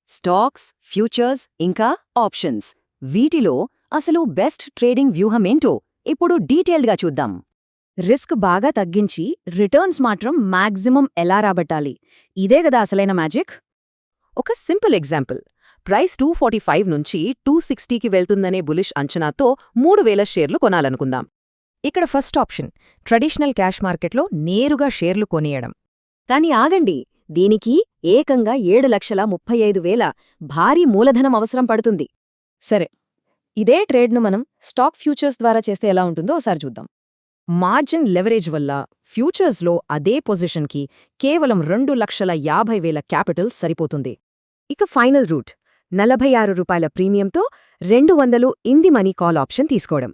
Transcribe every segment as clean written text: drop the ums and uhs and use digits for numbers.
Stocks, futures ఇంకా options వీటిలో అసలు బెస్ట్ ట్రేడింగ్ వ్యూహమేంటో ఇప్పుడు డీటెయిల్డ్గా చూద్దాం. రిస్క్ బాగా తగ్గించి రిటర్న్స్ మాత్రం మాక్సిమం ఎలా రాబట్టాలి, ఇదే గదా అసలైన మ్యాజిక్. ఒక సింపుల్ ఎగ్జాంపుల్, ప్రైస్ 245 నుంచి 260కి వెళ్తుందనే బులిష్ అంచనాతో 3000 షేర్లు కొనాలనుకుందాం. ఇక్కడ ఫస్ట్ ఆప్షన్ ట్రెడిషనల్ క్యాష్ మార్కెట్లో నేరుగా షేర్లు కొనియడం. కానీ ఆగండి, దీనికి ఏకంగా 7,35,000 భారీ మూలధనం అవసరం పడుతుంది. సరే, ఇదే ట్రేడ్ను మనం స్టాక్ ఫ్యూచర్స్ ద్వారా చేస్తే ఎలా ఉంటుందో ఒకసారి చూద్దాం. మార్జిన్ లెవరేజ్ వల్ల ఫ్యూచర్స్లో అదే పొజిషన్కి కేవలం 2,50,000 క్యాపిటల్ సరిపోతుంది. ఇక ఫైనల్ రూట్ 46 రూపాయల ప్రీమియంతో 200 in the money call option తీసుకోవడం.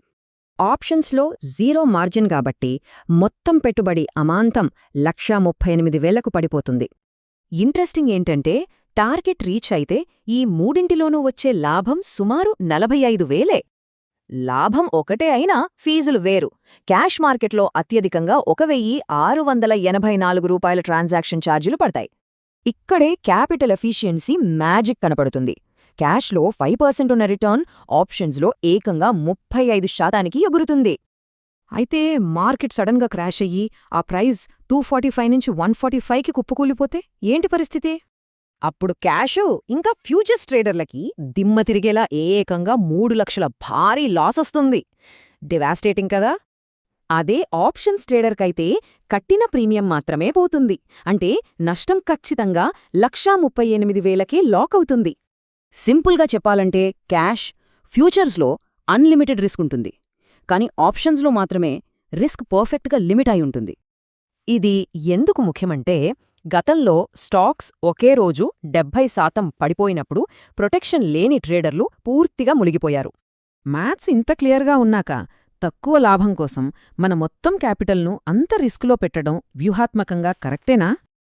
ఆప్షన్స్లో జీరో మార్జిన్ కాబట్టి మొత్తం పెట్టుబడి అమాంతం 1,38,000కు పడిపోతుంది. ఇంట్రెస్టింగ్ ఏంటంటే టార్గెట్ రీచ్ అయితే ఈ మూడింటిలోనూ వచ్చే లాభం సుమారు 45,000. లాభం ఒకటే అయినా ఫీజులు వేరు. క్యాష్ మార్కెట్లో అత్యధికంగా 1,684 రూపాయల ట్రాన్సాక్షన్ ఛార్జీలు పడతాయి. ఇక్కడే క్యాపిటల్ ఎఫిషియన్సీ మ్యాజిక్ కనపడుతుంది. క్యాష్లో 5% ఉన్న రిటర్న్ ఆప్షన్స్లో ఏకంగా 35% ఎగురుతుంది. అయితే మార్కెట్ సడన్గా క్రాష్ అయ్యి ఆ ప్రైజ్ 245 నుంచి 145కి కుప్పకూలిపోతే ఏంటి పరిస్థితి? అప్పుడు క్యాషు ఇంకా ఫ్యూచర్స్ ట్రేడర్లకి దిమ్మ తిరిగేలా ఏకంగా 3 లక్షల భారీ లాస్ వస్తుంది. డివాస్టేటింగ్ కదా. అదే ఆప్షన్స్ ట్రేడర్కైతే కట్టిన ప్రీమియం మాత్రమే పోతుంది. అంటే నష్టం ఖచ్చితంగా 1,38,000కే లాక్ అవుతుంది. సింపుల్గా చెప్పాలంటే క్యాష్, ఫ్యూచర్స్లో అన్లిమిటెడ్ రిస్క్ ఉంటుంది. కానీ ఆప్షన్స్లో మాత్రమే రిస్క్ పర్ఫెక్ట్గా లిమిట్ అయి ఉంటుంది. ఇది ఎందుకు ముఖ్యమంటే గతంలో స్టాక్స్ ఒకే రోజు 70% పడిపోయినప్పుడు ప్రొటెక్షన్ లేని ట్రేడర్లు పూర్తిగా మునిగిపోయారు. మ్యాథ్స్ ఇంత క్లియర్గా ఉన్నాక తక్కువ లాభం కోసం మన మొత్తం క్యాపిటల్ను అంత రిస్కులో పెట్టడం వ్యూహాత్మకంగా కరెక్టేనా?